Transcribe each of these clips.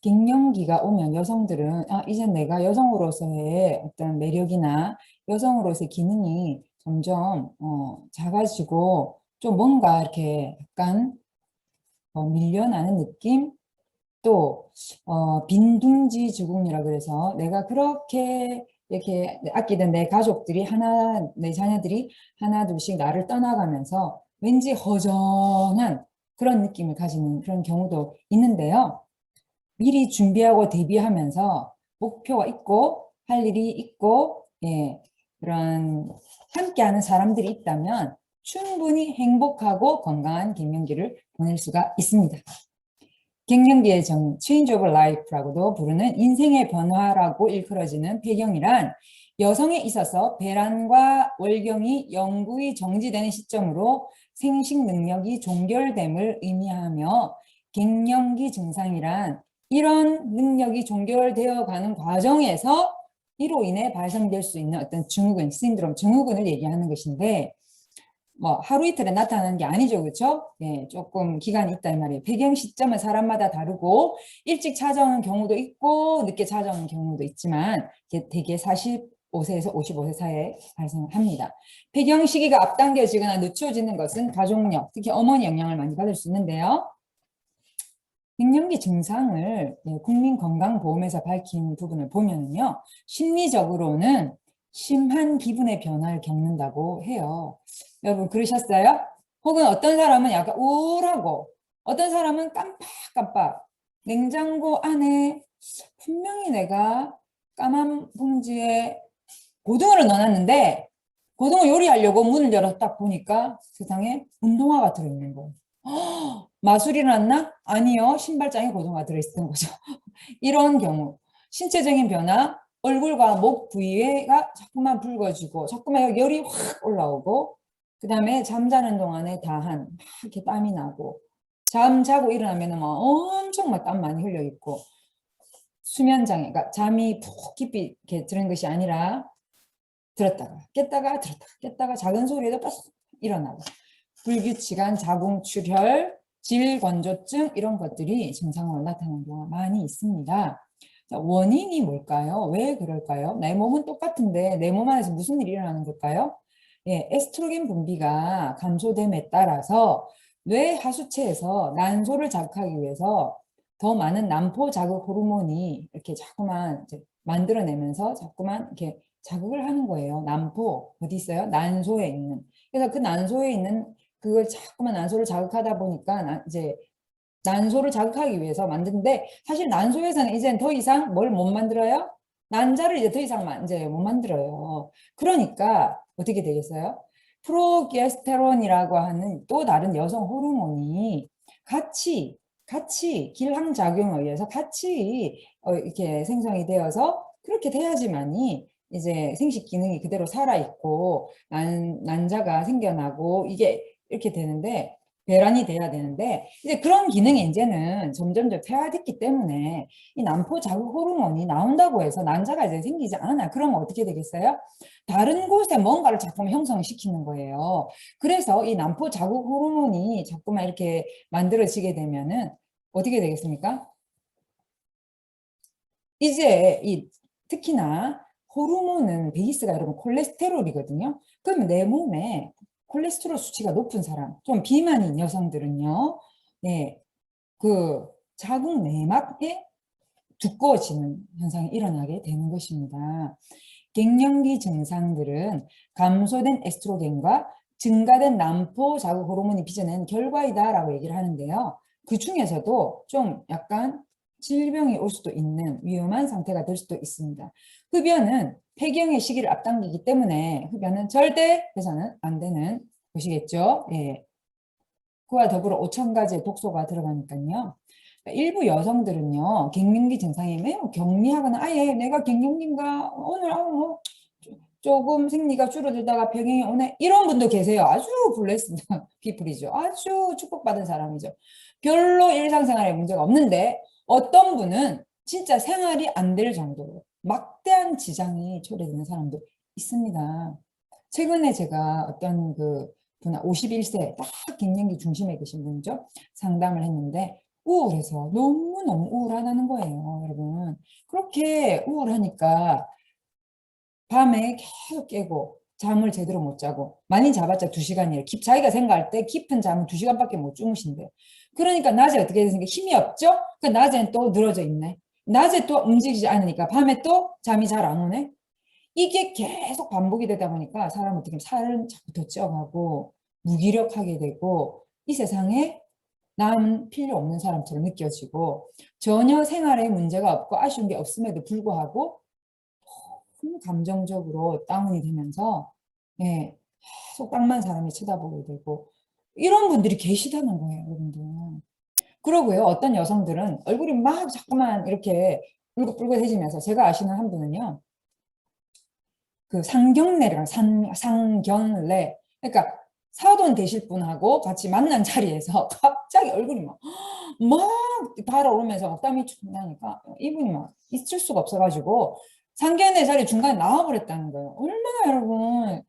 갱년기가 오면 여성들은 이제 내가 여성으로서의 어떤 매력이나 여성으로서의 기능이 점점 작아지고 좀 뭔가 이렇게 약간 밀려나는 느낌? 또 빈둥지주국이라 그래서 내가 그렇게 이렇게 아끼던 내 가족들이 내 자녀들이 하나 둘씩 나를 떠나가면서 왠지 허전한 그런 느낌을 가지는 그런 경우도 있는데요. 미리 준비하고 대비하면서 목표가 있고 할 일이 있고 그런 함께하는 사람들이 있다면 충분히 행복하고 건강한 갱년기를 보낼 수가 있습니다. 갱년기의 Change of Life라고도 부르는 인생의 변화라고 일컬어지는 배경이란 여성에 있어서 배란과 월경이 영구히 정지되는 시점으로 생식 능력이 종결됨을 의미하며 갱년기 증상이란 이런 능력이 종결되어 가는 과정에서 이로 인해 발생될 수 있는 어떤 증후군, 신드롬, 증후군을 얘기하는 것인데 뭐 하루 이틀에 나타나는 게 아니죠. 그렇죠? 예, 조금 기간이 있다 이 말이에요. 배경 시점은 사람마다 다르고 일찍 찾아오는 경우도 있고 늦게 찾아오는 경우도 있지만 대개 45세에서 55세 사이에 발생합니다. 배경 시기가 앞당겨지거나 늦춰지는 것은 가족력, 특히 어머니 영향을 많이 받을 수 있는데요. 갱년기 증상을 국민건강보험에서 밝힌 부분을 보면요. 심리적으로는 심한 기분의 변화를 겪는다고 해요. 여러분 그러셨어요? 혹은 어떤 사람은 약간 우울하고 어떤 사람은 깜빡깜빡 냉장고 안에 분명히 내가 까만 봉지에 고등어를 넣어놨는데 고등어 요리하려고 문을 열어 딱 보니까 세상에 운동화가 들어있는 거예요. 마술이 났나? 아니요. 신발장에 고등어가 들어있었던 거죠. 이런 경우 신체적인 변화, 얼굴과 목 부위가 자꾸만 붉어지고 자꾸만 열이 확 올라오고 그 다음에 잠자는 동안에 다한 막 이렇게 땀이 나고 잠자고 일어나면 막 엄청 막 땀 많이 흘려 있고 수면장애, 그러니까 잠이 푹 깊이 이렇게 들은 것이 아니라 들었다가 깼다가 들었다가 깼다가 작은 소리에도 빡 일어나고 불규칙한 자궁 출혈, 질건조증 이런 것들이 증상으로 나타나는 경우가 많이 있습니다. 자, 원인이 뭘까요? 왜 그럴까요? 내 몸은 똑같은데 내 몸 안에서 무슨 일이 일어나는 걸까요? 예, 에스트로겐 분비가 감소됨에 따라서 뇌 하수체에서 난소를 자극하기 위해서 더 많은 난포 자극 호르몬이 이렇게 자꾸만 이제 만들어내면서 자꾸만 이렇게 자극을 하는 거예요. 난포 어디 있어요? 난소에 있는. 그래서 그 난소에 있는 그걸 자꾸만 난소를 자극하다 보니까 이제 난소를 자극하기 위해서 만드는데 사실 난소에서는 이제 더 이상 뭘 못 만들어요? 난자를 이제 더 이상 이제 못 만들어요. 그러니까 어떻게 되겠어요? 프로게스테론이라고 하는 또 다른 여성 호르몬이 같이 길항작용에 의해서 같이 이렇게 생성이 되어서 그렇게 돼야지만이 이제 생식 기능이 그대로 살아있고 난자가 생겨나고 이게 이렇게 되는데 배란이 돼야 되는데 이제 그런 기능이 이제는 점점 퇴화됐기 때문에 이 난포 자극 호르몬이 나온다고 해서 난자가 이제 생기지 않아. 그러면 어떻게 되겠어요? 다른 곳에 뭔가를 자꾸만 형성시키는 거예요. 그래서 이 난포 자극 호르몬이 자꾸만 이렇게 만들어지게 되면은 어떻게 되겠습니까? 이제 특히나 호르몬은 베이스가 여러분 콜레스테롤이거든요. 그러면 내 몸에 콜레스테롤 수치가 높은 사람, 좀 비만인 여성들은요, 네, 그 자궁 내막에 두꺼워지는 현상이 일어나게 되는 것입니다. 갱년기 증상들은 감소된 에스트로겐과 증가된 난포 자극 호르몬이 빚어낸 결과이다라고 얘기를 하는데요. 그 중에서도 좀 약간 질병이 올 수도 있는 위험한 상태가 될 수도 있습니다. 흡연은 폐경의 시기를 앞당기기 때문에 흡연은 절대 해서는 안 되는 것이겠죠. 예. 그와 더불어 5천 가지의 독소가 들어가니까요. 일부 여성들은요, 갱년기 증상이 매우 경미하거나 아예 내가 갱년기인가 오늘 뭐 조금 생리가 줄어들다가 병행이 오네 이런 분도 계세요. 아주 블레스 피플이죠. 아주 축복받은 사람이죠. 별로 일상생활에 문제가 없는데 어떤 분은 진짜 생활이 안 될 정도로 막대한 지장이 초래되는 사람도 있습니다. 최근에 제가 어떤 그 분한 51세 딱 갱년기 중심에 계신 분이죠. 상담을 했는데 우울해서 너무너무 우울하다는 거예요, 여러분. 그렇게 우울하니까 밤에 계속 깨고 잠을 제대로 못 자고 많이 자봤자 2시간이에요. 자기가 생각할 때 깊은 잠은 2시간밖에 못 주무신대요. 그러니까 낮에 어떻게 되니까 힘이 없죠? 그 낮에는 또 늘어져 있네. 낮에 또 움직이지 않으니까 밤에 또 잠이 잘 안 오네. 이게 계속 반복이 되다 보니까 사람은 어떻게 살은 자꾸 더 쪄가고 무기력하게 되고 이 세상에 남은 필요 없는 사람처럼 느껴지고 전혀 생활에 문제가 없고 아쉬운 게 없음에도 불구하고 감정적으로 다운이 되면서 예, 계속 땅만 사람이 쳐다보게 되고 이런 분들이 계시다는 거예요, 여러분들. 그러고요, 어떤 여성들은 얼굴이 막 자꾸만 이렇게 붉긋붉긋해지면서 제가 아시는 한 분은요, 그 상견례랑 상견례 그러니까 사돈 되실 분하고 같이 만난 자리에서 갑자기 얼굴이 막 달아오르면서 땀이 쭉 나니까 이분이 막 있을 수가 없어가지고 상견례 자리 중간에 나와버렸다는 거예요. 얼마나 여러분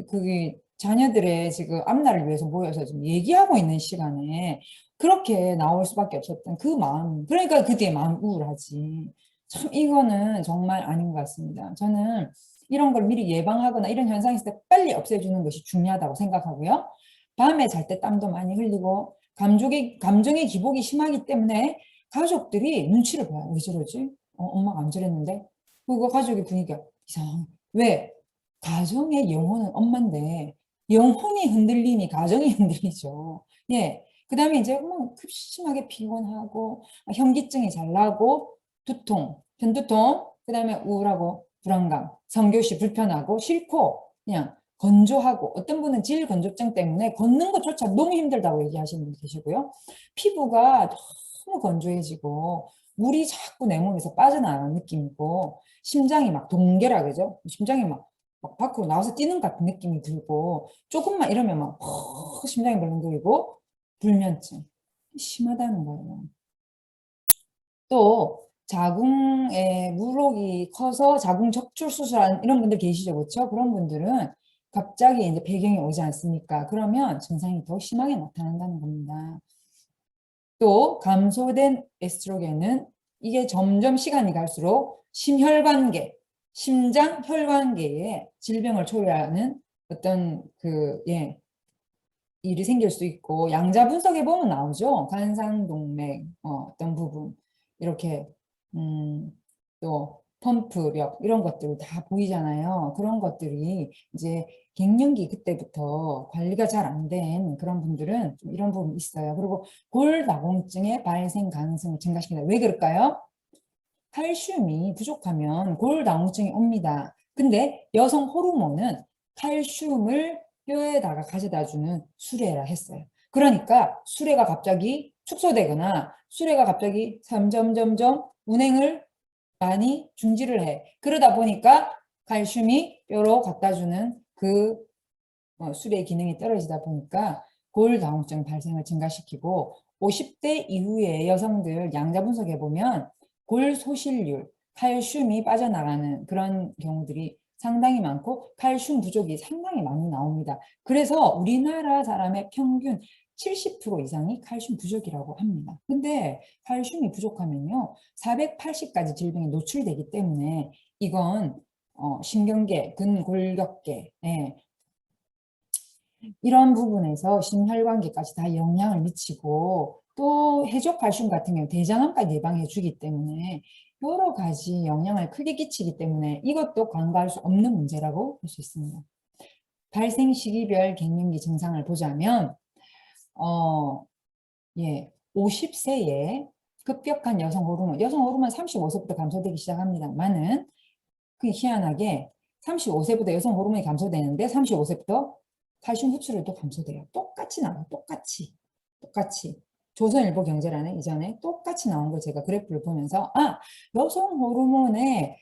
그게 자녀들의 지금 앞날을 위해서 모여서 지금 얘기하고 있는 시간에 그렇게 나올 수밖에 없었던 그 마음, 그러니까 그때 마음 우울하지. 참 이거는 정말 아닌 것 같습니다. 저는 이런 걸 미리 예방하거나 이런 현상이 있을 때 빨리 없애주는 것이 중요하다고 생각하고요. 밤에 잘 때 땀도 많이 흘리고 감정의 기복이 심하기 때문에 가족들이 눈치를 봐요. 왜 저러지? 엄마가 안 저랬는데? 그거 가족의 분위기가 이상해. 왜? 가정의 영혼은 엄마인데 영혼이 흔들리니 가정이 흔들리죠. 예. 그 다음에 이제 뭐 급심하게 피곤하고 현기증이 잘 나고 두통, 편두통, 그 다음에 우울하고 불안감, 성교시 불편하고 싫고 그냥 건조하고 어떤 분은 질 건조증 때문에 걷는 것조차 너무 힘들다고 얘기하시는 분 계시고요. 피부가 너무 건조해지고 물이 자꾸 내 몸에서 빠져나가는 느낌이고 심장이 막 동계라 그죠? 심장이 막 밖으로 나와서 뛰는 것 같은 느낌이 들고 조금만 이러면 막 심장이 벌렁거리고 불면증 심하다는 거예요. 또 자궁에 물혹이 커서 자궁 적출 수술하는 이런 분들 계시죠, 그렇죠? 그런 분들은 갑자기 이제 배경이 오지 않습니까? 그러면 증상이 더 심하게 나타난다는 겁니다. 또 감소된 에스트로겐은 이게 점점 시간이 갈수록 심혈관계, 심장 혈관계에 질병을 초래하는 어떤 일이 생길 수 있고 양자 분석해 보면 나오죠. 간상동맥 어떤 부분 이렇게 또 펌프력 이런 것들 다 보이잖아요. 그런 것들이 이제 갱년기 그때부터 관리가 잘 안 된 그런 분들은 좀 이런 부분이 있어요. 그리고 골다공증의 발생 가능성을 증가시킨다. 왜 그럴까요? 칼슘이 부족하면 골다공증이 옵니다. 근데 여성 호르몬은 칼슘을 뼈에다가 가져다주는 수레라 했어요. 그러니까 수레가 갑자기 축소되거나 수레가 갑자기 점점점점 운행을 많이 중지를 해. 그러다 보니까 칼슘이 뼈로 갖다주는 그 수레의 기능이 떨어지다 보니까 골다공증 발생을 증가시키고 50대 이후에 여성들 양자 분석해 보면 골소실률, 칼슘이 빠져나가는 그런 경우들이 상당히 많고 칼슘 부족이 상당히 많이 나옵니다. 그래서 우리나라 사람의 평균 70% 이상이 칼슘 부족이라고 합니다. 근데 칼슘이 부족하면요 480가지 질병에 노출되기 때문에 이건 신경계, 근골격계, 이런 부분에서 심혈관계까지 다 영향을 미치고 또 해족칼슘 같은 경우 대장암까지 예방해 주기 때문에 여러 가지 영향을 크게 끼치기 때문에 이것도 간과할 수 없는 문제라고 볼 수 있습니다. 발생 시기별 갱년기 증상을 보자면 50세에 급격한 여성 호르몬 35세부터 감소되기 시작합니다만은 그 희한하게 35세부터 여성 호르몬이 감소되는데 35세부터 칼슘 흡수율도 감소돼요. 똑같이 나와요. 똑같이. 조선일보 경제란에 이전에 똑같이 나온 걸 제가 그래프를 보면서 여성 호르몬의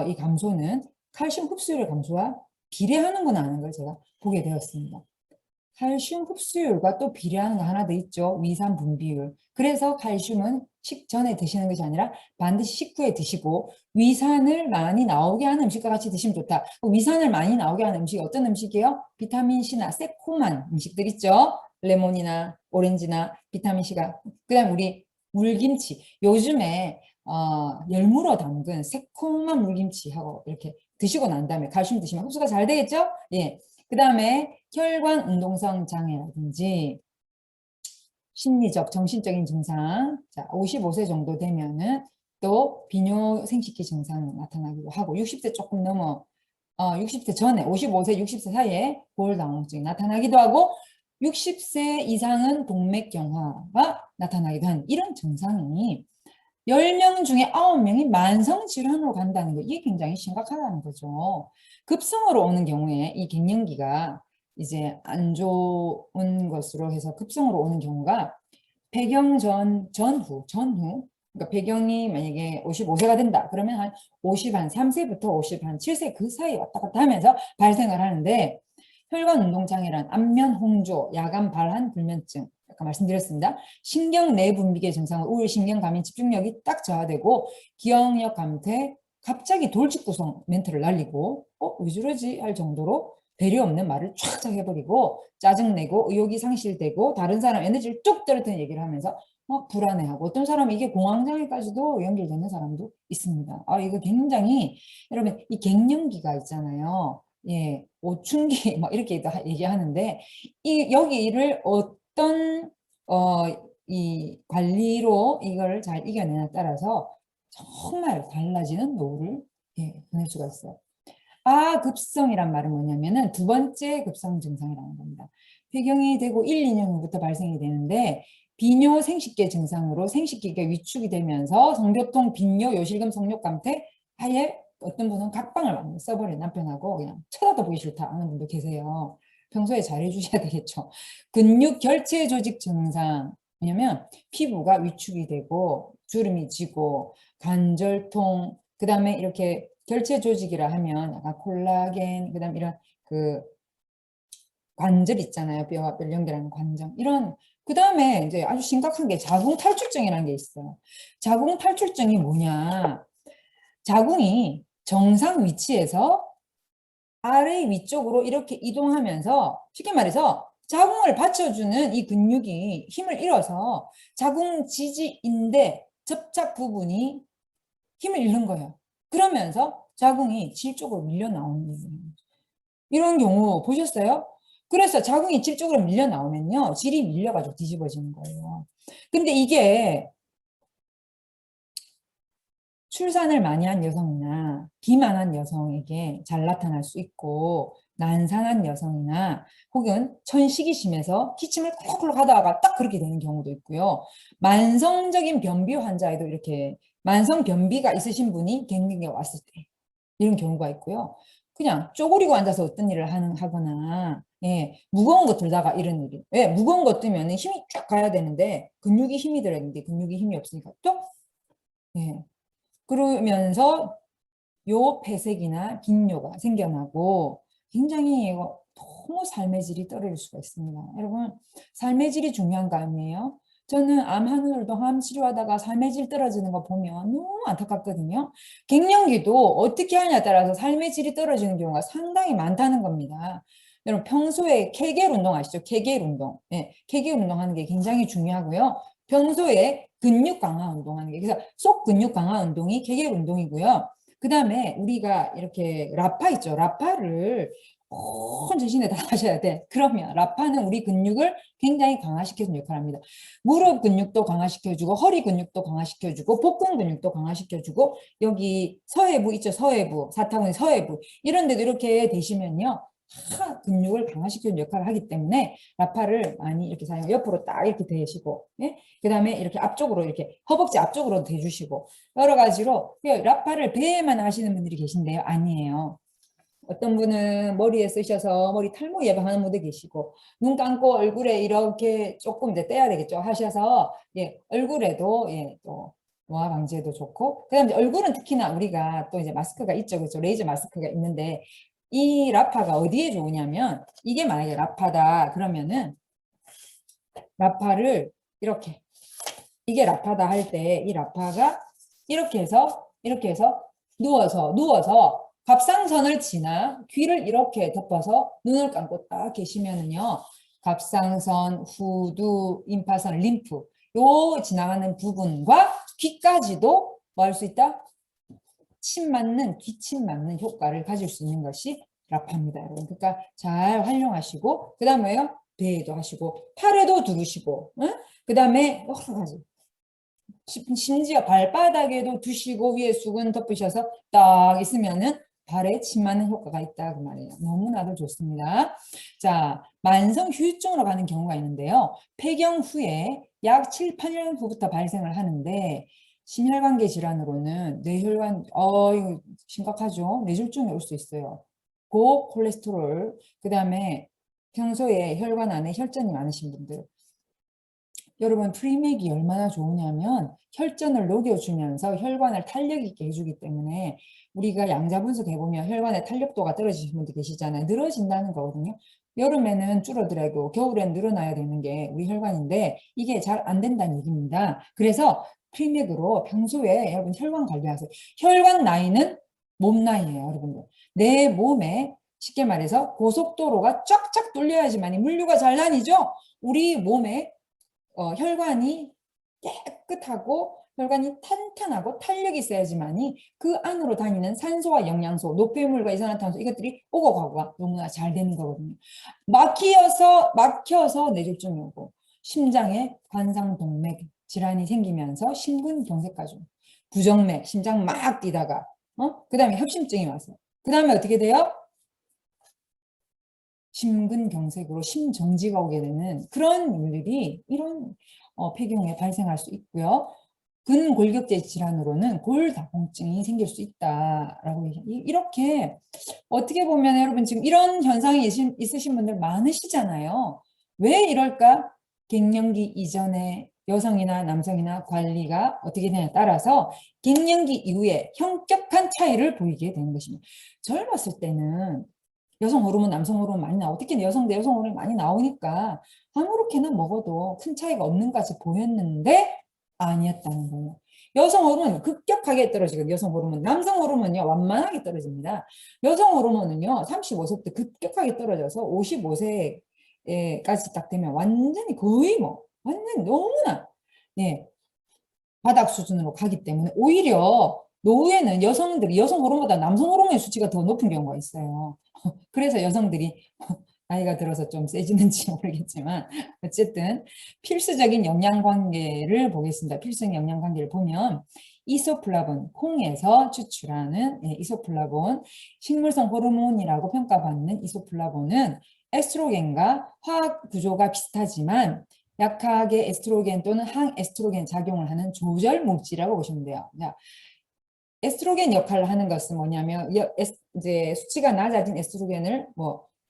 이 감소는 칼슘 흡수율의 감소와 비례하는구나 하는 걸 제가 보게 되었습니다. 칼슘 흡수율과 또 비례하는 거 하나 더 있죠. 위산 분비율. 그래서 칼슘은 식전에 드시는 것이 아니라 반드시 식후에 드시고 위산을 많이 나오게 하는 음식과 같이 드시면 좋다. 위산을 많이 나오게 하는 음식이 어떤 음식이에요? 비타민C나 새콤한 음식들 있죠. 레몬이나 오렌지나 비타민C가. 그다음 우리 물김치. 요즘에 열무로 담근 새콤한 물김치하고 이렇게 드시고 난 다음에 칼슘 드시면 흡수가 잘 되겠죠? 예. 그다음에 혈관 운동성 장애라든지 심리적, 정신적인 증상, 자, 55세 정도 되면은 또 비뇨 생식기 증상 나타나기도 하고 60세 조금 넘어 60세 전에 55세, 60세 사이에 고혈당증이 나타나기도 하고 60세 이상은 동맥경화가 나타나기도 하는 이런 증상이 10명 중에 9명이 만성 질환으로 간다는 거 이게 굉장히 심각하다는 거죠. 급성으로 오는 경우에 이 갱년기가 이제 안 좋은 것으로 해서 급성으로 오는 경우가 배경 전후 그러니까 배경이 만약에 55세가 된다 그러면 한 50, 한 3세부터 50, 한 7세 그 사이 왔다 갔다 하면서 발생을 하는데 혈관 운동 장애란 안면 홍조, 야간 발한 불면증 아까 말씀드렸습니다. 신경 내분비계 증상은 우울, 신경 감인, 집중력이 딱 저하되고 기억력 감퇴, 갑자기 돌직구성 멘트를 날리고 왜 저러지 할 정도로 배려 없는 말을 쫙 해버리고 짜증내고 의욕이 상실되고 다른 사람 에너지를 쭉 떨어뜨리는 얘기를 하면서 막 불안해하고 어떤 사람은 이게 공황장애까지도 연결되는 사람도 있습니다. 이거 굉장히 여러분 이 갱년기가 있잖아요. 예, 오춘기 막 이렇게 얘기하는데 여기를 어떤 이 관리로 이걸 잘 이겨내냐에 따라서 정말 달라지는 노후를 보낼 수가 있어요. 급성이란 말은 뭐냐면은 두 번째 급성 증상이라는 겁니다. 폐경이 되고 1, 2년 후부터 발생이 되는데 비뇨 생식계 증상으로 생식기가 위축이 되면서 성교통, 빈뇨, 요실금, 성욕 감퇴, 아예 어떤 분은 각방을 많이 써버린 남편하고 그냥 쳐다도 보기 싫다 하는 분도 계세요. 평소에 잘해주셔야 되겠죠. 근육 결체 조직 증상, 왜냐면 피부가 위축이 되고 주름이 지고 관절통, 그 다음에 이렇게 결체 조직이라 하면 약간 콜라겐, 그 다음 이런 그 관절 있잖아요. 뼈와 뼈 연결하는 관절. 이런, 그 다음에 이제 아주 심각한 게 자궁 탈출증이라는 게 있어요. 자궁 탈출증이 뭐냐. 자궁이 정상 위치에서 아래 위쪽으로 이렇게 이동하면서 쉽게 말해서 자궁을 받쳐주는 이 근육이 힘을 잃어서 자궁 지지인대 접착 부분이 힘을 잃는 거예요. 그러면서 자궁이 질 쪽으로 밀려 나오는 거예요. 이런 경우 보셨어요? 그래서 자궁이 질 쪽으로 밀려 나오면요. 질이 밀려가지고 뒤집어지는 거예요. 근데 이게 출산을 많이 한 여성이나 비만한 여성에게 잘 나타날 수 있고 난산한 여성이나 혹은 천식이 심해서 기침을 콜록콜록 하다가 딱 그렇게 되는 경우도 있고요. 만성적인 변비 환자에도 이렇게 만성 변비가 있으신 분이 갱년기가 왔을 때 이런 경우가 있고요. 그냥 쪼그리고 앉아서 어떤 일을 하거나 무거운 거 들다가 이런 일이 무거운 거 뜨면 힘이 쫙 가야 되는데 근육이 힘이 들어야 되는데 근육이 힘이 없으니까 또 그러면서 요 폐색이나 빈뇨가 생겨나고 굉장히 너무 삶의 질이 떨어질 수가 있습니다. 여러분 삶의 질이 중요한 거 아니에요? 저는 암 하늘도 암 치료하다가 삶의 질 떨어지는 거 보면 너무 안타깝거든요. 갱년기도 어떻게 하냐에 따라서 삶의 질이 떨어지는 경우가 상당히 많다는 겁니다. 여러분 평소에 케겔 운동 아시죠? 케겔 운동. 케겔 운동하는 게 굉장히 중요하고요. 평소에 근육 강화 운동하는 게 그래서 속 근육 강화 운동이 케겔 운동이고요. 그 다음에 우리가 이렇게 라파 있죠. 라파를 온 전신에 다 하셔야 돼. 그러면 라파는 우리 근육을 굉장히 강화시켜주는 역할을 합니다. 무릎 근육도 강화시켜주고 허리 근육도 강화시켜주고 복근 근육도 강화시켜주고 여기 서해부 있죠. 서해부 사타구니 서해부 이런 데도 이렇게 되시면요. 다 근육을 강화시키는 역할을 하기 때문에 라파를 많이 이렇게 사용 옆으로 딱 이렇게 대시고 그 다음에 이렇게 앞쪽으로 이렇게 허벅지 앞쪽으로 대주시고 여러 가지로 라파를 배에만 하시는 분들이 계신데요. 아니에요. 어떤 분은 머리에 쓰셔서 머리 탈모 예방하는 분도 계시고 눈 감고 얼굴에 이렇게 조금 이제 떼야 되겠죠 하셔서 얼굴에도 또 노화 방지에도 좋고 그다음에 얼굴은 특히나 우리가 또 이제 마스크가 있죠. 그렇죠? 레이저 마스크가 있는데 이 라파가 어디에 좋으냐면 이게 만약에 라파다 그러면은 라파를 이렇게 이게 라파다 할 때 이 라파가 이렇게 해서 누워서 갑상선을 지나 귀를 이렇게 덮어서 눈을 감고 딱 계시면은요. 갑상선, 후두, 임파선, 림프 요 지나가는 부분과 귀까지도 뭐 할 수 있다? 기침 맞는 효과를 가질 수 있는 것이 라파입니다, 여러분. 그러니까 잘 활용하시고, 그 다음에요, 배에도 하시고, 팔에도 두르시고, 응? 그 다음에 여러 가지. 심지어 발바닥에도 두시고 위에 수건 덮으셔서 딱 있으면은 발에 침 맞는 효과가 있다 그 말이에요. 너무나도 좋습니다. 자, 만성 휴유증으로 가는 경우가 있는데요. 폐경 후에 약 7, 8년 후부터 발생을 하는데 심혈관계 질환으로는 뇌혈관 이거 심각하죠. 뇌졸중이 올 수 있어요. 고콜레스테롤, 그다음에 평소에 혈관 안에 혈전이 많으신 분들, 여러분 프리맥이 얼마나 좋으냐면 혈전을 녹여주면서 혈관을 탄력 있게 해주기 때문에 우리가 양자 분석해보면 혈관의 탄력도가 떨어지신 분들 계시잖아요. 늘어진다는 거거든요. 여름에는 줄어들고 겨울엔 늘어나야 되는 게 우리 혈관인데 이게 잘 안 된다는 얘기입니다. 그래서 프리맥으로 평소에 여러분 혈관 관리하세요. 혈관 나이는 몸 나이예요, 여러분들. 내 몸에 쉽게 말해서 고속도로가 쫙쫙 뚫려야지만 물류가 잘 다니죠. 우리 몸에 혈관이 깨끗하고 혈관이 탄탄하고 탄력이 있어야지만이 그 안으로 다니는 산소와 영양소, 노폐물과 이산화탄소 이것들이 오고 가고가 너무나 잘 되는 거거든요. 막혀서 뇌졸중이 오고 심장에 관상동맥 질환이 생기면서 심근경색까지 오고 부정맥, 심장 막 뛰다가 그다음에 협심증이 와서 그다음에 어떻게 돼요? 심근경색으로 심정지가 오게 되는 그런 일들이 이런 폐경에 발생할 수 있고요. 근골격계 질환으로는 골다공증이 생길 수 있다라고 이렇게 어떻게 보면 여러분 지금 이런 현상이 있으신 분들 많으시잖아요. 왜 이럴까? 갱년기 이전에 여성이나 남성이나 관리가 어떻게 되냐에 따라서 갱년기 이후에 현격한 차이를 보이게 되는 것입니다. 젊었을 때는 여성 호르몬, 남성 호르몬 많이 나오고 특히 여성 대 여성 호르몬이 많이 나오니까 아무렇게나 먹어도 큰 차이가 없는 것 같이 보였는데 아니었다는 거예요. 여성 호르몬 급격하게 떨어지고 여성 호르몬, 남성 호르몬은요 완만하게 떨어집니다. 여성 호르몬은요 35세부터 급격하게 떨어져서 55세까지 딱 되면 완전히 거의 완전히 너무나 예 바닥 수준으로 가기 때문에 오히려 노후에는 여성들이 여성 호르몬보다 남성 호르몬의 수치가 더 높은 경우가 있어요. 그래서 여성들이 나이가 들어서 좀 세지는지 모르겠지만 어쨌든 필수적인 영양관계를 보겠습니다. 필수적인 영양관계를 보면 이소플라본, 콩에서 추출하는 이소플라본, 식물성 호르몬이라고 평가받는 이소플라본은 에스트로겐과 화학 구조가 비슷하지만 약하게 에스트로겐 또는 항에스트로겐 작용을 하는 조절 물질이라고 보시면 돼요. 자, 에스트로겐 역할을 하는 것은 뭐냐면 이제 수치가 낮아진 에스트로겐을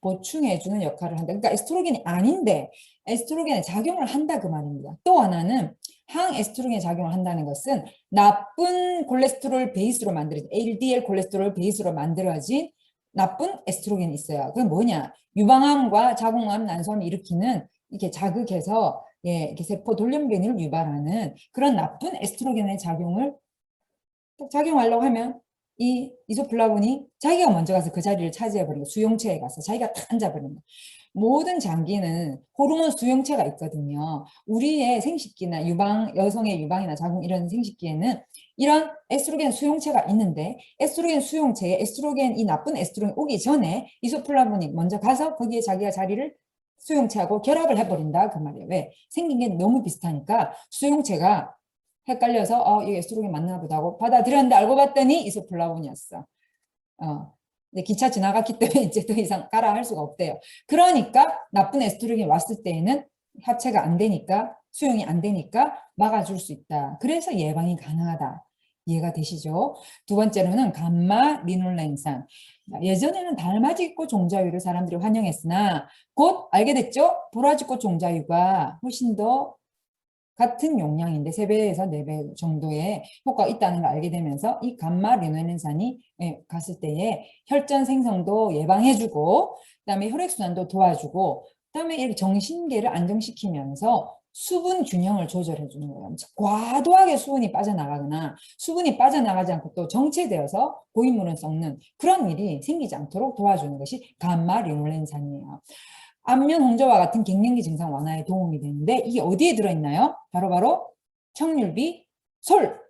보충해주는 역할을 한다. 그러니까 에스트로겐이 아닌데 에스트로겐의 작용을 한다 그 말입니다. 또 하나는 항에스트로겐 작용을 한다는 것은 나쁜 콜레스테롤 베이스로 만들어진 LDL 콜레스테롤 베이스로 만들어진 나쁜 에스트로겐이 있어요. 그게 뭐냐? 유방암과 자궁암, 난소암을 일으키는 이렇게 자극해서 이렇게 세포 돌연변이를 유발하는 그런 나쁜 에스트로겐의 작용하려고 하면 이 이소플라본이 자기가 먼저 가서 그 자리를 차지해버리고 수용체에 가서 자기가 탁 앉아버린다. 모든 장기는 호르몬 수용체가 있거든요. 우리의 생식기나 여성의 유방이나 자궁 이런 생식기에는 이런 에스트로겐 수용체가 있는데 에스트로겐 수용체에 이 나쁜 에스트로겐 오기 전에 이소플라본이 먼저 가서 거기에 자기가 자리를 수용체하고 결합을 해버린다 그 말이에요. 왜? 생긴 게 너무 비슷하니까 수용체가 헷갈려서 이게 에스트로겐 맞나 보다 하고 받아들였는데 알고 봤더니 이소플라본이었어. 근데 기차 지나갔기 때문에 이제 더 이상 따라 할 수가 없대요. 그러니까 나쁜 에스트로겐이 왔을 때에는 합체가 안 되니까 수용이 안 되니까 막아줄 수 있다. 그래서 예방이 가능하다. 이해가 되시죠? 두 번째로는 감마 리놀렌산. 예전에는 달맞이꽃 종자유를 사람들이 환영했으나 곧 알게 됐죠? 도라지꽃 종자유가 훨씬 더 같은 용량인데 3배에서 4배 정도의 효과가 있다는 걸 알게 되면서 이 감마 리노렌산이 갔을 때에 혈전 생성도 예방해주고 그다음에 혈액순환도 도와주고 그다음에 정신계를 안정시키면서 수분 균형을 조절해 주는 거예요. 과도하게 수분이 빠져나가거나 수분이 빠져나가지 않고 또 정체되어서 고인물은 썩는 그런 일이 생기지 않도록 도와주는 것이 감마 리놀렌산이에요. 안면 홍조와 같은 갱년기 증상 완화에 도움이 되는데 이게 어디에 들어있나요? 바로바로 청률비 솔.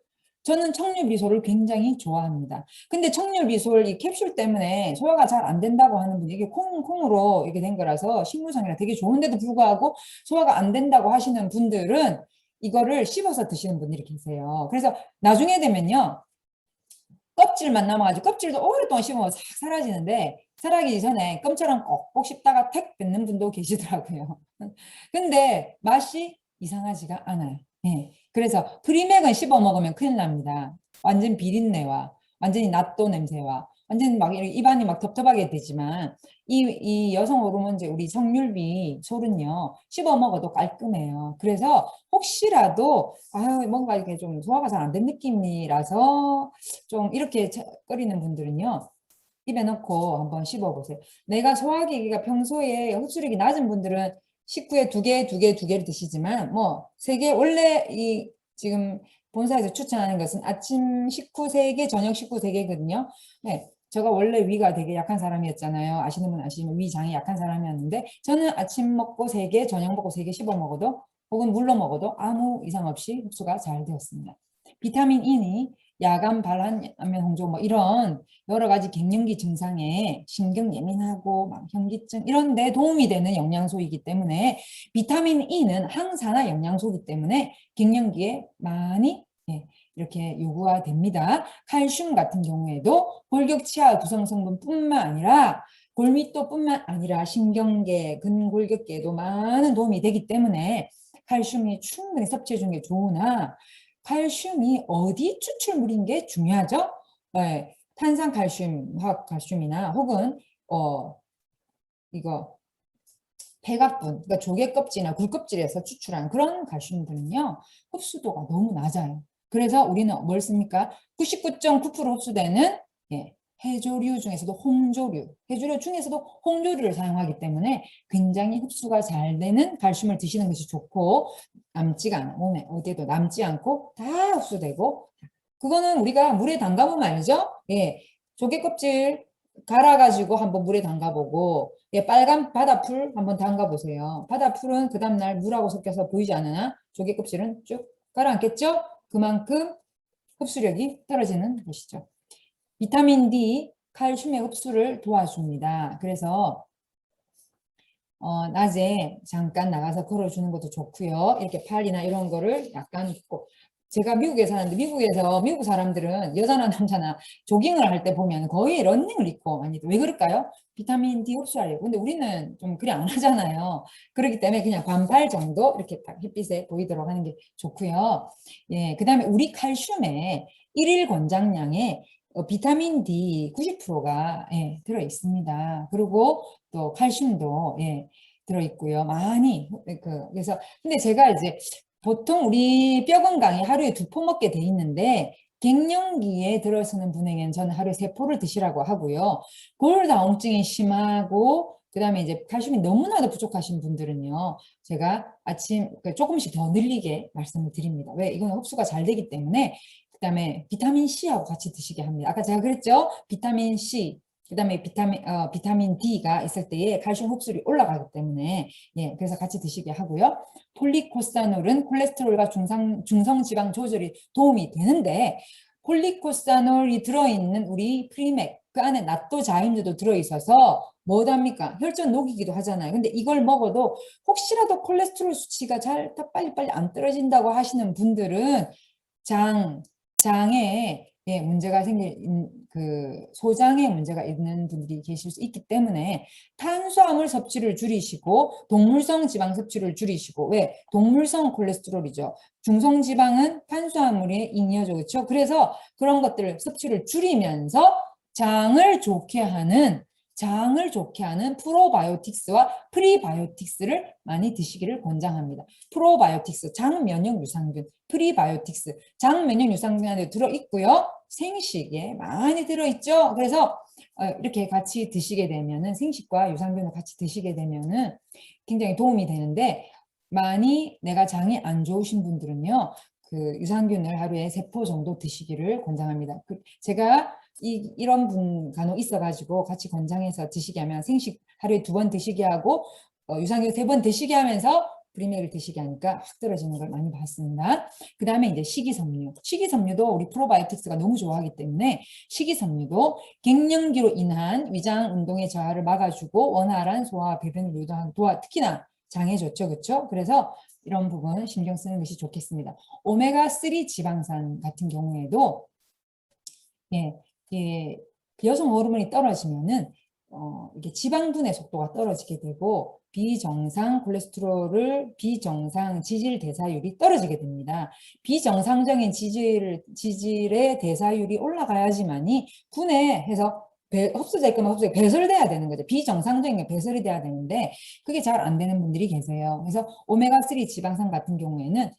저는 청률비솔을 굉장히 좋아합니다. 근데 청률비솔 이 캡슐 때문에 소화가 잘 안 된다고 하는 분이 이게 콩으로 이게 된 거라서 식물성이라 되게 좋은데도 불구하고 소화가 안 된다고 하시는 분들은 이거를 씹어서 드시는 분들이 계세요. 그래서 나중에 되면요. 껍질만 남아가지고 껍질도 오랫동안 씹으면 싹 사라지는데 사라지기 전에 껌처럼 꼭꼭 씹다가 택 뱉는 분도 계시더라고요. 근데 맛이 이상하지가 않아요. 예. 그래서 프리맥은 씹어 먹으면 큰일 납니다. 완전 비린내와 완전히 낫또 냄새와 완전 막 입안이 막 텁텁하게 되지만 이 여성 호르몬제 우리 성률비 솔은요 씹어 먹어도 깔끔해요. 그래서 혹시라도 아유 뭔가 이렇게 좀 소화가 잘 안 된 느낌이라서 좀 이렇게 끓이는 분들은요 입에 넣고 한번 씹어보세요. 내가 소화기가 평소에 흡수력이 낮은 분들은 식후에 두 개를 드시지만 뭐 세 개 원래 이 지금 본사에서 추천하는 것은 아침 식후 3개, 저녁 식후 3개거든요. 네. 제가 원래 위가 되게 약한 사람이었잖아요. 아시는 분 아시면 위장이 약한 사람이었는데 저는 아침 먹고 3개, 저녁 먹고 3개 씹어 먹어도 혹은 물로 먹어도 아무 이상 없이 흡수가 잘 되었습니다. 비타민 E니 야간 발한 안면 홍조 뭐 이런 여러 가지 갱년기 증상에 신경 예민하고 막 현기증 이런 데 도움이 되는 영양소이기 때문에 비타민 E는 항산화 영양소이기 때문에 갱년기에 많이 이렇게 요구가 됩니다. 칼슘 같은 경우에도 골격 치아 구성 성분뿐만 아니라 골밀도뿐만 아니라 신경계, 근골격계에도 많은 도움이 되기 때문에 칼슘이 충분히 섭취해 주는 게 좋으나 칼슘이 어디 추출물인 게 중요하죠? 네, 탄산칼슘, 화학칼슘이나 혹은 이거 백악분, 그러니까 조개껍질이나 굴껍질에서 추출한 그런 칼슘들은요 흡수도가 너무 낮아요. 그래서 우리는 뭘 씁니까? 99.9% 흡수되는 해조류 중에서도 홍조류, 해조류 중에서도 홍조류를 사용하기 때문에 굉장히 흡수가 잘 되는 칼슘을 드시는 것이 좋고 남지가 않아 몸에 어디에도 남지 않고 다 흡수되고 그거는 우리가 물에 담가보면 알죠? 조개 껍질 갈아가지고 한번 물에 담가보고 빨간 바다풀 한번 담가보세요. 바다풀은 그 다음날 물하고 섞여서 보이지 않으나 조개 껍질은 쭉 가라앉겠죠? 그만큼 흡수력이 떨어지는 것이죠. 비타민 D, 칼슘의 흡수를 도와줍니다. 그래서 낮에 잠깐 나가서 걸어주는 것도 좋고요. 이렇게 팔이나 이런 거를 약간 제가 미국에 사는데 미국 사람들은 여자나 남자나 조깅을 할 때 보면 거의 러닝을 입고 많이 왜 그럴까요? 비타민 D 흡수하려고. 근데 우리는 좀 그리 안 하잖아요. 그렇기 때문에 그냥 반팔 정도 이렇게 딱 햇빛에 보이도록 하는 게 좋고요. 그다음에 우리 칼슘의 일일 권장량에 비타민 D 90%가 들어 있습니다. 그리고 또 칼슘도 들어 있고요. 많이 그래서 근데 제가 이제 보통 우리 뼈 건강이 하루에 2포 먹게 돼 있는데 갱년기에 들어서는 분에게는 저는 하루에 3포를 드시라고 하고요. 골다공증이 심하고 그다음에 이제 칼슘이 너무나도 부족하신 분들은요. 제가 아침 조금씩 더 늘리게 말씀을 드립니다. 왜? 이건 흡수가 잘 되기 때문에 그다음에 비타민 C하고 같이 드시게 합니다. 아까 제가 그랬죠? 비타민 C, 그다음에 비타민 D가 있을 때에 칼슘 흡수율이 올라가기 때문에 그래서 같이 드시게 하고요. 폴리코사놀은 콜레스테롤과 중성지방 조절이 도움이 되는데 폴리코사놀이 들어있는 우리 프리맥 그 안에 나토자인도 들어있어서 뭐답니까? 혈전 녹이기도 하잖아요. 근데 이걸 먹어도 혹시라도 콜레스테롤 수치가 잘 빨리빨리 안 떨어진다고 하시는 분들은 장에 문제가 소장에 문제가 있는 분들이 계실 수 있기 때문에 탄수화물 섭취를 줄이시고 동물성 지방 섭취를 줄이시고 왜? 동물성 콜레스테롤이죠. 중성지방은 탄수화물에 잉여져 그렇죠. 그래서 그런 것들을 섭취를 줄이면서 장을 좋게 하는 프로바이오틱스와 프리바이오틱스를 많이 드시기를 권장합니다. 프로바이오틱스, 장 면역 유산균, 프리바이오틱스, 장 면역 유산균 안에 들어있고요. 생식에 많이 들어있죠. 그래서 이렇게 같이 드시게 되면은 생식과 유산균을 같이 드시게 되면은 굉장히 도움이 되는데 많이 내가 장이 안 좋으신 분들은요, 그 유산균을 하루에 3포 정도 드시기를 권장합니다. 제가 이런 분 간혹 있어가지고 같이 권장해서 드시게 하면 생식 하루에 2번 드시게 하고 유산균 3번 드시게 하면서 프리맥을 드시게 하니까 확 떨어지는 걸 많이 봤습니다. 그 다음에 이제 식이섬유. 식이섬유도 우리 프로바이오틱스가 너무 좋아하기 때문에 식이섬유도 갱년기로 인한 위장 운동의 저하를 막아주고 원활한 소화 배변을 유도하는 특히나 장에 좋죠. 그렇죠? 그래서 이런 부분 신경 쓰는 것이 좋겠습니다. 오메가3 지방산 같은 경우에도 예, 예, 여성 호르몬이 떨어지면은 이게 지방분해 속도가 떨어지게 되고 비정상 콜레스테롤을 비정상 지질 대사율이 떨어지게 됩니다. 비정상적인 지질의 대사율이 올라가야지만이 분해해서 흡수자 있거나 흡수가 배설돼야 되는 거죠. 비정상적인 게 배설이 돼야 되는데 그게 잘 안 되는 분들이 계세요. 그래서 오메가3 지방산 같은 경우에는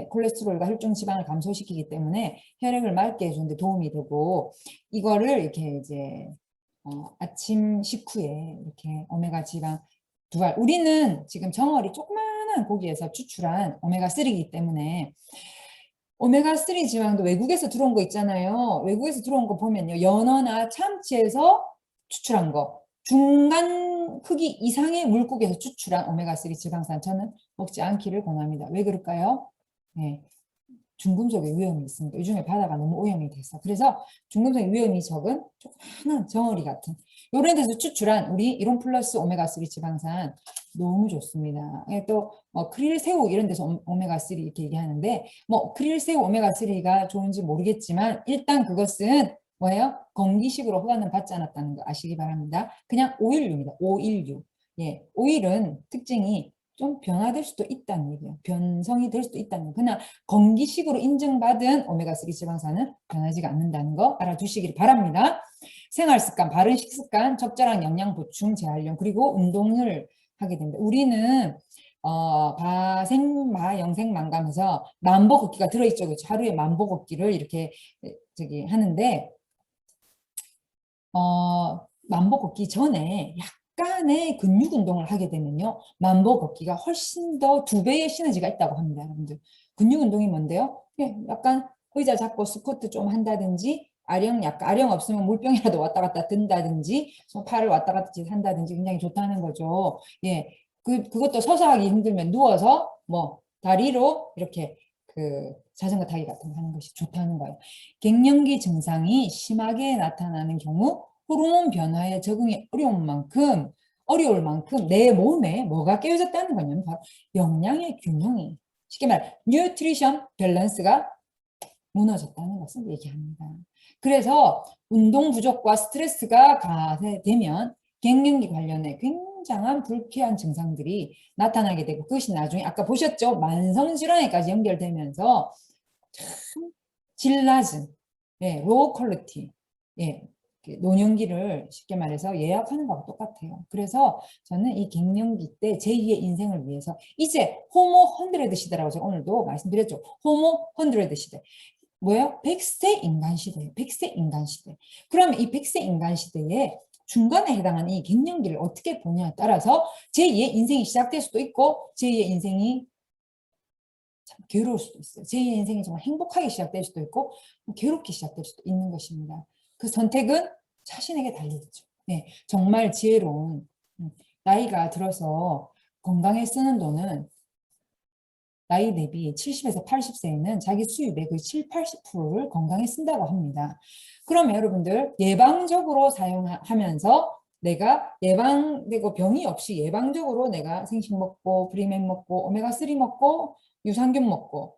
콜레스테롤과 혈중 지방을 감소시키기 때문에 혈액을 맑게 해주는데 도움이 되고 이거를 이렇게 이제 아침 식후에 이렇게 오메가 지방 2알. 우리는 지금 정어리 조그마한 고기에서 추출한 오메가3이기 때문에 오메가3 지방도 외국에서 들어온 거 있잖아요. 외국에서 들어온 거 보면요. 연어나 참치에서 추출한 거. 중간 크기 이상의 물고기에서 추출한 오메가3 지방산 저는 먹지 않기를 권합니다. 왜 그럴까요? 네. 중금속의 위험이 있습니다. 요즘에 바다가 너무 오염이 돼서. 그래서 중금속의 위험이 적은 조그마한 정어리 같은 이런 데서 추출한 우리 이론 플러스 오메가3 지방산 너무 좋습니다. 또 크릴 새우 이런 데서 오메가3 이렇게 얘기하는데 뭐 크릴 새우 오메가3가 좋은지 모르겠지만 일단 그것은 뭐예요? 건기식으로 허가는 받지 않았다는 거 아시기 바랍니다. 그냥 오일류입니다. 오일류. 예, 오일은 특징이 좀 변화될 수도 있다는 얘기예요. 변성이 될 수도 있다는 거예요. 그러나 건기식으로 인증받은 오메가3 지방산은 변하지가 않는다는 거 알아두시길 바랍니다. 생활습관, 바른 식습관, 적절한 영양 보충, 재활용, 그리고 운동을 하게 됩니다. 우리는 바생마, 영생만감해서 만보 걷기가 들어있죠. 그렇죠? 하루에 만보 걷기를 이렇게 저기 하는데 만보 걷기 전에 약간의 근육 운동을 하게 되면요. 만보 걷기가 훨씬 더 2배의 시너지가 있다고 합니다. 여러분들. 근육 운동이 뭔데요? 약간 의자 잡고 스쿼트 좀 한다든지 아령 없으면 물병이라도 왔다 갔다 든다든지 팔을 왔다 갔다 한다든지 굉장히 좋다는 거죠. 예. 그것도 서서 하기 힘들면 누워서 뭐 다리로 이렇게 그 자전거 타기 같은 거 하는 것이 좋다는 거예요. 갱년기 증상이 심하게 나타나는 경우 호르몬 변화에 적응이 어려울 만큼 내 몸에 뭐가 깨어졌다는 거냐면 바로 영양의 균형이 쉽게 말해 뉴트리션 밸런스가 무너졌다는 것을 얘기합니다. 그래서 운동 부족과 스트레스가 가세되면 갱년기 관련해 굉장한 불쾌한 증상들이 나타나게 되고 그것이 나중에 아까 보셨죠? 만성질환에까지 연결되면서 참 질 낮은 로우 퀄리티 노년기를 쉽게 말해서 예약하는 거하고 똑같아요. 그래서 저는 이 갱년기 때 제2의 인생을 위해서 이제 호모 헌드레드 시대라고 제가 오늘도 말씀드렸죠. 호모 헌드레드 시대. 뭐예요? 100세 인간 시대예요. 100세 인간 시대. 그러면 이 100세 인간 시대에 중간에 해당하는 이 갱년기를 어떻게 보냐에 따라서 제2의 인생이 시작될 수도 있고 제2의 인생이 참 괴로울 수도 있어요. 제2의 인생이 정말 행복하게 시작될 수도 있고 괴롭게 시작될 수도 있는 것입니다. 그 선택은 자신에게 달려있죠. 네, 정말 지혜로운 나이가 들어서 건강에 쓰는 돈은 나이 대비 70에서 80세에는 자기 수입의 거의 7, 80%를 건강에 쓴다고 합니다. 그러면 여러분들 예방적으로 사용하면서 내가 예방되고 병이 없이 예방적으로 내가 생식 먹고 프리맥 먹고 오메가3 먹고 유산균 먹고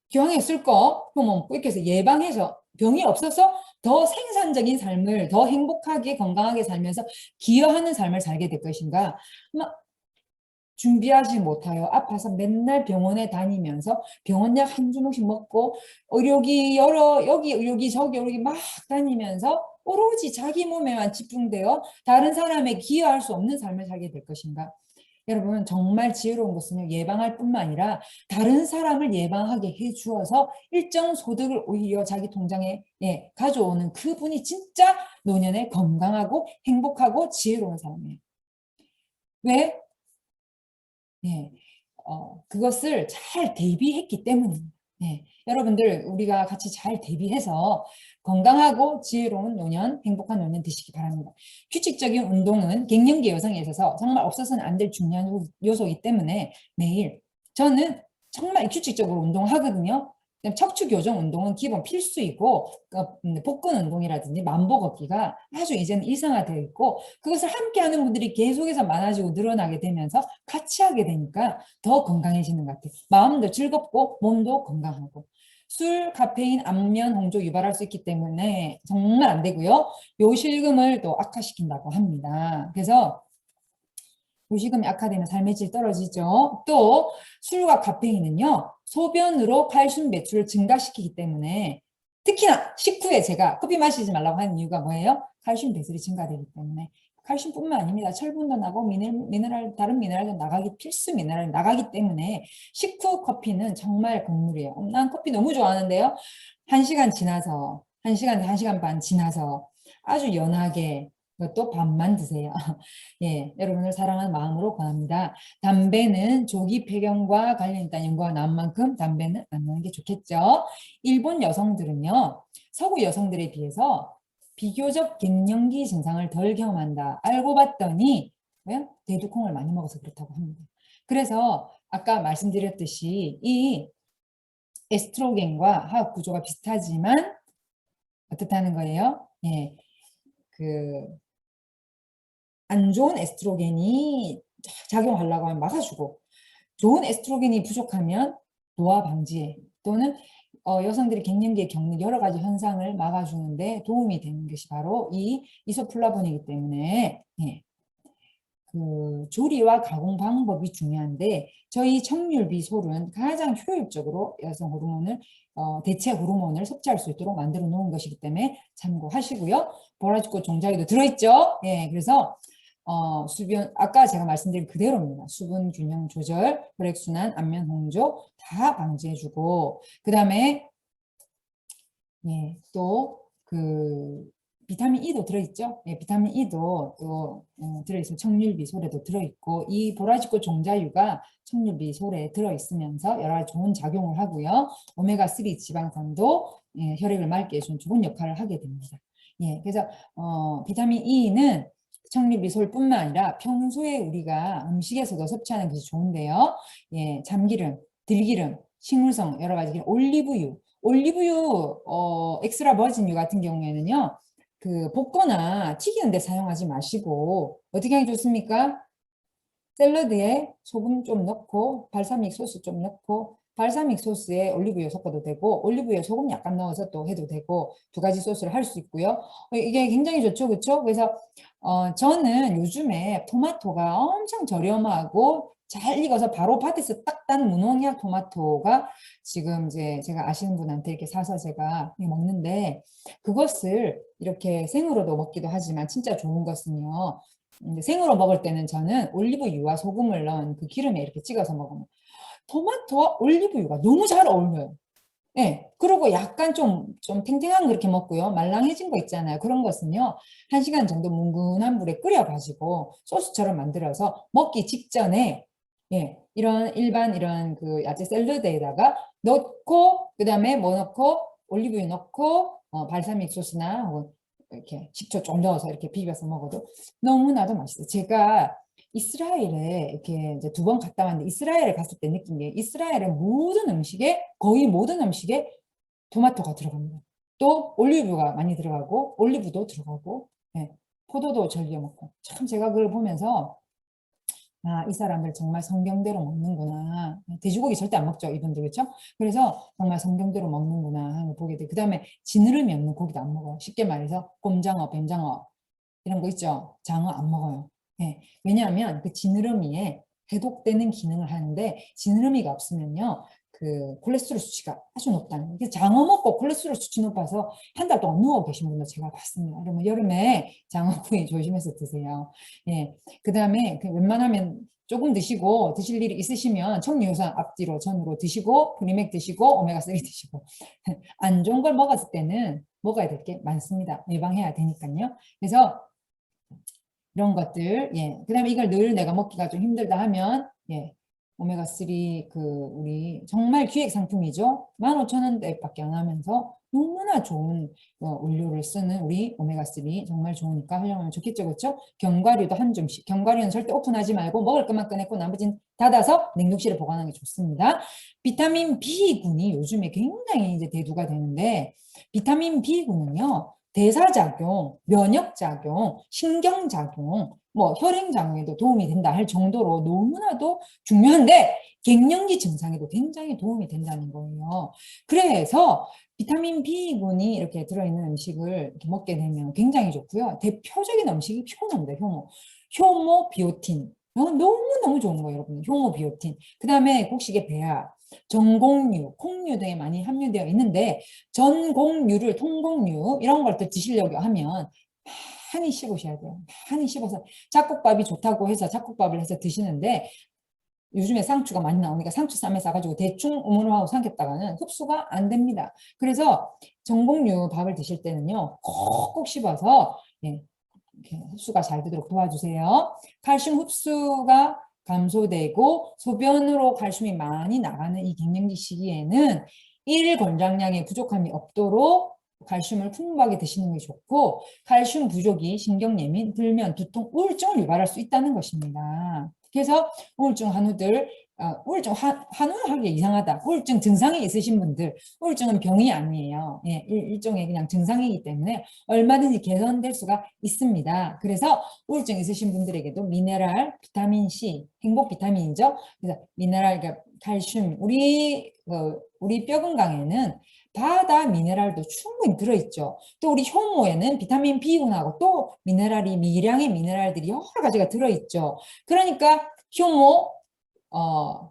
기왕에 쓸 거 먹고 이렇게 해서 예방해서 병이 없어서 더 생산적인 삶을 더 행복하게 건강하게 살면서 기여하는 삶을 살게 될 것인가 준비하지 못하여 아파서 맨날 병원에 다니면서 병원약 한 주먹씩 먹고 의료기 여기 의료기 저기 의료기 막 다니면서 오로지 자기 몸에만 집중되어 다른 사람에 기여할 수 없는 삶을 살게 될 것인가. 여러분 정말 지혜로운 것은 예방할 뿐만 아니라 다른 사람을 예방하게 해주어서 일정 소득을 오히려 자기 통장에 가져오는 그분이 진짜 노년에 건강하고 행복하고 지혜로운 사람이에요. 왜? 예. 그것을 잘 대비했기 때문입니다. 네, 여러분들 우리가 같이 잘 대비해서 건강하고 지혜로운 노년, 행복한 노년 되시기 바랍니다. 규칙적인 운동은 갱년기 여성에 있어서 정말 없어서는 안 될 중요한 요소이기 때문에 매일 저는 정말 규칙적으로 운동하거든요. 척추 교정 운동은 기본 필수이고 복근 운동이라든지 만보 걷기가 아주 이제는 일상화되어 있고 그것을 함께 하는 분들이 계속해서 많아지고 늘어나게 되면서 같이 하게 되니까 더 건강해지는 것 같아요. 마음도 즐겁고 몸도 건강하고 술, 카페인, 안면, 홍조 유발할 수 있기 때문에 정말 안 되고요. 요실금을 또 악화시킨다고 합니다. 그래서 요식음이 악화되면 삶의 질 떨어지죠. 또 술과 카페인은요. 소변으로 칼슘 배출을 증가시키기 때문에 특히나 식후에 제가 커피 마시지 말라고 하는 이유가 뭐예요? 칼슘 배출이 증가되기 때문에 칼슘뿐만 아닙니다. 철분도 나고 다른 미네랄도 나가기 필수 미네랄이 나가기 때문에 식후 커피는 정말 곡물이에요. 난 커피 너무 좋아하는데요. 1시간 지나서 1시간 반 지나서 아주 연하게 또 밥만 드세요. 예, 여러분을 사랑하는 마음으로 권합니다. 담배는 조기 폐경과 관련 있다는 연구가 나온 만큼 담배는 안 하는 게 좋겠죠. 일본 여성들은요. 서구 여성들에 비해서 비교적 갱년기 증상을 덜 경험한다. 알고 봤더니 왜? 대두콩을 많이 먹어서 그렇다고 합니다. 그래서 아까 말씀드렸듯이 이 에스트로겐과 화학 구조가 비슷하지만 어떻다는 거예요? 예, 안 좋은 에스트로겐이 작용하려고 하면 막아주고 좋은 에스트로겐이 부족하면 노화 방지에 또는 여성들이 갱년기에 겪는 여러 가지 현상을 막아주는데 도움이 되는 것이 바로 이 이소플라본이기 때문에 예. 그 조리와 가공 방법이 중요한데 저희 청률비솔은 가장 효율적으로 여성 호르몬을 대체 호르몬을 섭취할 수 있도록 만들어 놓은 것이기 때문에 참고하시고요. 보라지꽃 종자에도 들어있죠. 예, 그래서 수변 아까 제가 말씀드린 그대로입니다. 수분 균형 조절, 혈액순환, 안면 홍조 다 방지해주고 그 다음에 예, 또 그 비타민 E도 들어있죠. 예, 비타민 E도 또 들어있어요. 청률비솔에도 들어있고 이 보라지꽃 종자유가 청률비솔에 들어있으면서 여러 가지 좋은 작용을 하고요. 오메가3 지방산도 예, 혈액을 맑게 해주는 좋은 역할을 하게 됩니다. 예, 그래서 비타민 E는 청립미솔뿐만 아니라 평소에 우리가 음식에서도 섭취하는 것이 좋은데요. 예, 참기름, 들기름, 식물성 여러 가지 기름, 올리브유 엑스트라 버진유 같은 경우에는요. 그 볶거나 튀기는 데 사용하지 마시고 어떻게 하면 좋습니까? 샐러드에 소금 좀 넣고 발사믹 소스 좀 넣고 발사믹 소스에 올리브유 섞어도 되고 올리브유에 소금 약간 넣어서 또 해도 되고 두 가지 소스를 할 수 있고요. 이게 굉장히 좋죠, 그렇죠? 그래서 저는 요즘에 토마토가 엄청 저렴하고 잘 익어서 바로 밭에서 딱 딴 무농약 토마토가 지금 이제 제가 아시는 분한테 이렇게 사서 제가 먹는데 그것을 이렇게 생으로도 먹기도 하지만 진짜 좋은 것은요. 생으로 먹을 때는 저는 올리브유와 소금을 넣은 그 기름에 이렇게 찍어서 먹으면 토마토와 올리브유가 너무 잘 어울려요. 네, 그리고 약간 좀 탱탱한 그렇게 먹고요. 말랑해진 거 있잖아요. 그런 것은요. 1시간 정도 뭉근한 물에 끓여가지고 소스처럼 만들어서 먹기 직전에 예, 일반 이런 그 야채 샐러드에다가 넣고 그다음에 뭐 넣고 올리브유 넣고 발사믹 소스나 혹은 이렇게 식초 좀 넣어서 이렇게 비벼서 먹어도 너무나도 맛있어요. 제가 이스라엘에 이렇게 이제 2번 갔다 왔는데 이스라엘에 갔을 때 느낀 게 이스라엘의 모든 음식에 거의 모든 음식에 토마토가 들어갑니다. 또 올리브가 많이 들어가고 올리브도 들어가고 예, 포도도 절겨 먹고 참 제가 그걸 보면서 아, 이 사람들 정말 성경대로 먹는구나. 돼지고기 절대 안 먹죠, 이분들, 그렇죠? 그래서 정말 성경대로 먹는구나 하는 걸 보게 돼. 그 다음에 지느러미 없는 고기도 안 먹어요. 쉽게 말해서 꼼장어, 뱀장어 이런 거 있죠? 장어 안 먹어요. 네. 왜냐하면 그 지느러미에 해독되는 기능을 하는데 지느러미가 없으면요. 그 콜레스테롤 수치가 아주 높다는 거예요. 장어 먹고 콜레스테롤 수치 높아서 한 달 동안 누워 계신 분들 제가 봤습니다. 그러면 여름에 장어구이 조심해서 드세요. 예. 그다음에 웬만하면 조금 드시고 드실 일이 있으시면 청류효산 앞뒤로 전으로 드시고 프리맥 드시고 오메가3 드시고 안 좋은 걸 먹었을 때는 먹어야 될 게 많습니다. 예방해야 되니까요. 그래서 이런 것들, 예. 그 다음에 이걸 늘 내가 먹기가 좀 힘들다 하면, 예. 오메가3 우리 정말 기획 상품이죠. 15,000원대밖에 안 하면서 너무나 좋은 원료를 쓰는 우리 오메가3 정말 좋으니까 활용하면 좋겠죠. 그렇죠? 견과류도 한 줌씩. 견과류는 절대 오픈하지 말고 먹을 것만 꺼내고 나머지는 닫아서 냉동실에 보관하는 게 좋습니다. 비타민 B군이 요즘에 굉장히 이제 대두가 되는데 비타민 B군은요. 대사작용, 면역작용, 신경작용, 뭐 혈행작용에도 도움이 된다 할 정도로 너무나도 중요한데 갱년기 증상에도 굉장히 도움이 된다는 거예요. 그래서 비타민 B군이 이렇게 들어있는 음식을 이렇게 먹게 되면 굉장히 좋고요. 대표적인 음식이 효모입니다. 효모. 효모 비오틴. 너무너무 좋은 거예요, 여러분. 효모 비오틴. 그 다음에 곡식의 배아, 전곡류, 콩류 등에 많이 함유되어 있는데 전곡류를 통곡류 이런 걸 또 드시려고 하면 많이 씹으셔야 돼요. 많이 씹어서 잡곡밥이 좋다고 해서 잡곡밥을 해서 드시는데 요즘에 상추가 많이 나오니까 상추 쌈에 싸가지고 대충 우물하고 삼켰다가는 흡수가 안 됩니다. 그래서 전곡류 밥을 드실 때는요, 꼭꼭 씹어서 예, 이렇게 흡수가 잘 되도록 도와주세요. 칼슘 흡수가 감소되고 소변으로 칼슘이 많이 나가는 이 갱년기 시기에는 일 권장량의 부족함이 없도록 칼슘을 풍부하게 드시는 게 좋고 칼슘 부족이 신경예민, 불면, 두통, 우울증을 유발할 수 있다는 것입니다. 그래서 우울증 한우들 우울증 한우는 하기 이상하다. 우울증 증상이 있으신 분들 우울증은 병이 아니에요. 예, 일종의 그냥 증상이기 때문에 얼마든지 개선될 수가 있습니다. 그래서 우울증 있으신 분들에게도 미네랄, 비타민 C, 행복 비타민이죠. 그래서 미네랄, 그러니까 칼슘, 우리 뼈 건강에는 바다 미네랄도 충분히 들어있죠. 또 우리 효모에는 비타민 B군하고 또 미네랄이 미량의 미네랄들이 여러 가지가 들어있죠. 그러니까 효모,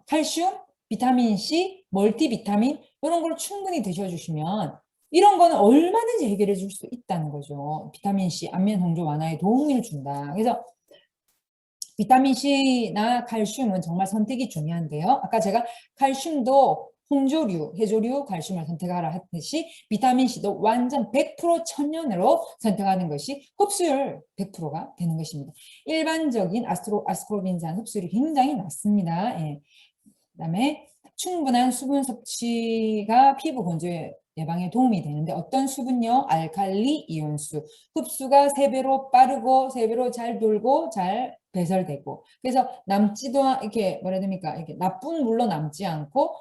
칼슘, 비타민 C, 멀티비타민 이런 걸 충분히 드셔주시면 이런 거는 얼마든지 해결해 줄 수 있다는 거죠. 비타민 C, 안면 홍조 완화에 도움을 준다. 그래서 비타민 C나 칼슘은 정말 선택이 중요한데요. 아까 제가 칼슘도 홍조류, 해조류 칼슘을 선택하라 했듯이 비타민 C도 완전 100% 천연으로 선택하는 것이 흡수율 100%가 되는 것입니다. 일반적인 아스코르빈산 흡수율이 굉장히 낮습니다. 예. 그다음에 충분한 수분 섭취가 피부 건조 예방에 도움이 되는데 어떤 수분요? 알칼리 이온수. 흡수가 3배로 빠르고 3배로 잘 돌고 잘 배설되고 그래서 남지도 이렇게 뭐라 해야 됩니까? 이렇게 나쁜 물로 남지 않고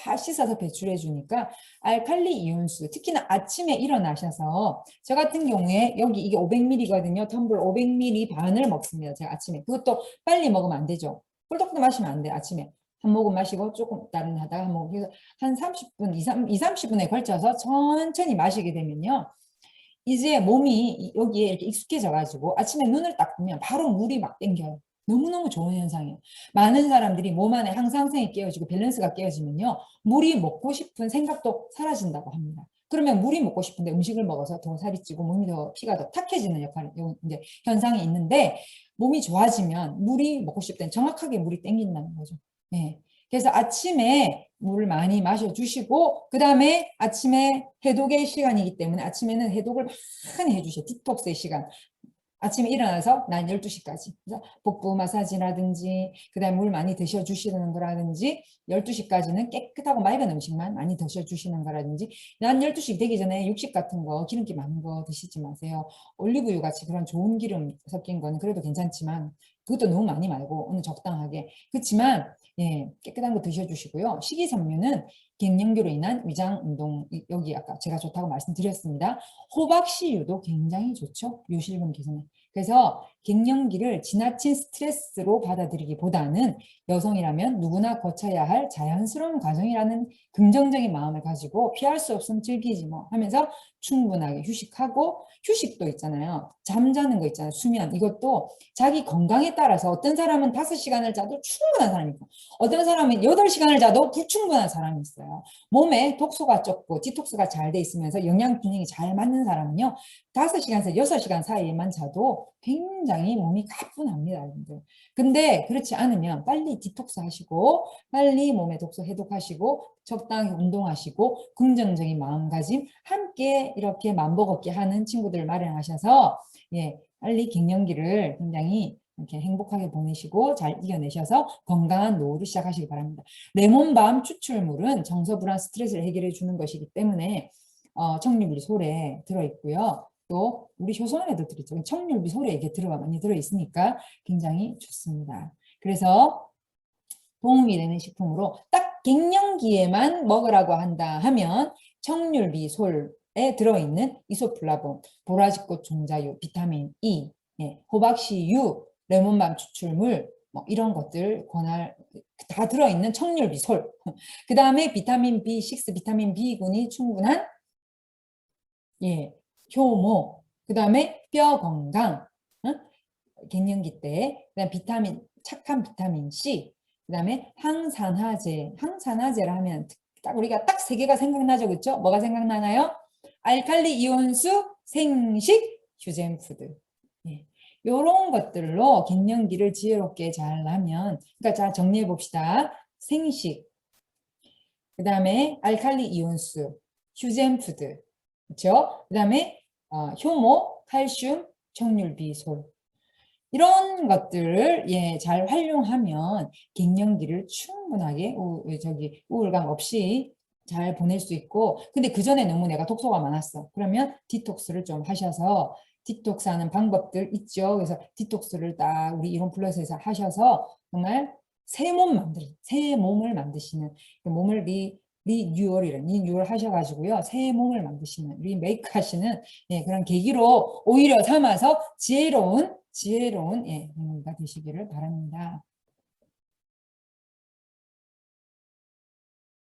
잘 씻어서 배출해 주니까 알칼리 이온수 특히나 아침에 일어나셔서 저 같은 경우에 여기 이게 500ml거든요. 텀블러 500ml 반을 먹습니다. 제가 아침에 그것도 빨리 먹으면 안 되죠. 꿀떡꿀떡 마시면 안 돼요. 아침에 한 모금 마시고 조금 다른 하다가 한 모금 그래서 한 30분, 30분에 걸쳐서 천천히 마시게 되면요. 이제 몸이 여기에 이렇게 익숙해져 가지고 아침에 눈을 딱 뜨면 바로 물이 막 땡겨요. 너무너무 좋은 현상이에요. 많은 사람들이 몸 안에 항상성이 깨어지고 밸런스가 깨어지면요. 물이 먹고 싶은 생각도 사라진다고 합니다. 그러면 물이 먹고 싶은데 음식을 먹어서 더 살이 찌고 몸이 더 피가 더 탁해지는 역할이 이제 현상이 있는데 몸이 좋아지면 물이 먹고 싶을 땐 정확하게 물이 땡긴다는 거죠. 네. 그래서 아침에 물을 많이 마셔주시고 그 다음에 아침에 해독의 시간이기 때문에 아침에는 해독을 많이 해주셔요. 디톡스의 시간. 아침에 일어나서 난 12시까지. 그래서 복부 마사지라든지 그다음에 물 많이 드셔주시는 거라든지 12시까지는 깨끗하고 맑은 음식만 많이 드셔주시는 거라든지 난 12시 되기 전에 육식 같은 거 기름기 많은 거 드시지 마세요. 올리브유 같이 그런 좋은 기름 섞인 거는 그래도 괜찮지만 그것도 너무 많이 말고 오늘 적당하게. 그렇지만 예, 깨끗한 거 드셔주시고요. 식이섬유는 갱년기로 인한 위장 운동 여기 아까 제가 좋다고 말씀드렸습니다. 호박씨유도 굉장히 좋죠. 요실금 개선에. 그래서 갱년기를 지나친 스트레스로 받아들이기보다는 여성이라면 누구나 거쳐야 할 자연스러운 과정이라는 긍정적인 마음을 가지고 피할 수 없으면 즐기지 뭐 하면서 충분하게 휴식하고 휴식도 있잖아요. 잠자는 거 있잖아요. 수면 이것도 자기 건강에 따라서 어떤 사람은 5시간을 자도 충분한 사람이 있고 어떤 사람은 8시간을 자도 불충분한 사람이 있어요. 몸에 독소가 적고 디톡스가 잘 돼 있으면서 영양 균형이 잘 맞는 사람은요. 5시간에서 6시간 사이에만 자도 굉장히 몸이 가뿐합니다. 여러분들. 근데 그렇지 않으면 빨리 디톡스 하시고 빨리 몸에 독소 해독하시고 적당히 운동하시고 긍정적인 마음가짐 함께 이렇게 만보 걷기 하는 친구들 마련하셔서 예, 빨리 갱년기를 굉장히 이렇게 행복하게 보내시고 잘 이겨내셔서 건강한 노후를 시작하시기 바랍니다. 레몬밤 추출물은 정서 불안 스트레스를 해결해 주는 것이기 때문에 청률비솔에 들어있고요. 또 우리 효소안에도 들어있죠. 청률비솔에 이게 많이 들어있으니까 굉장히 좋습니다. 그래서 도움이 되는 식품으로 딱 갱년기에만 먹으라고 한다 하면 청률비솔에 들어있는 이소플라본, 도라지꽃 종자유, 비타민 E, 호박씨유, 레몬밤 추출물 뭐 이런 것들 다 들어있는 청률비솔. 그 다음에 비타민 B6, 비타민 B군이 충분한 효모. 그 다음에 뼈 건강. 갱년기 때. 그다음 착한 비타민 C. 그 다음에 항산화제. 항산화제라 하면 우리가 딱 세 개가 생각나죠. 그렇죠? 뭐가 생각나나요? 알칼리 이온수, 생식, 휴젠푸드. 이런 것들로 갱년기를 지혜롭게 잘 하면, 그러니까 자 정리해 봅시다. 생식, 그 다음에 알칼리 이온수, 휴젠푸드, 그렇죠? 그 다음에 효모, 칼슘, 청률비솔. 이런 것들을 잘 활용하면 갱년기를 충분하게 우울감 없이 잘 보낼 수 있고, 근데 그 전에 너무 내가 독소가 많았어. 그러면 디톡스를 좀 하셔서 디톡스 하는 방법들 있죠. 그래서 디톡스를 딱 우리 이론 플러스에서 하셔서 정말 새 몸을 만드시는 몸을 리뉴얼 하셔가지고요. 새 몸을 만드시는 리메이크 하시는 그런 계기로 오히려 삼아서 지혜로운 가 되시기를 바랍니다.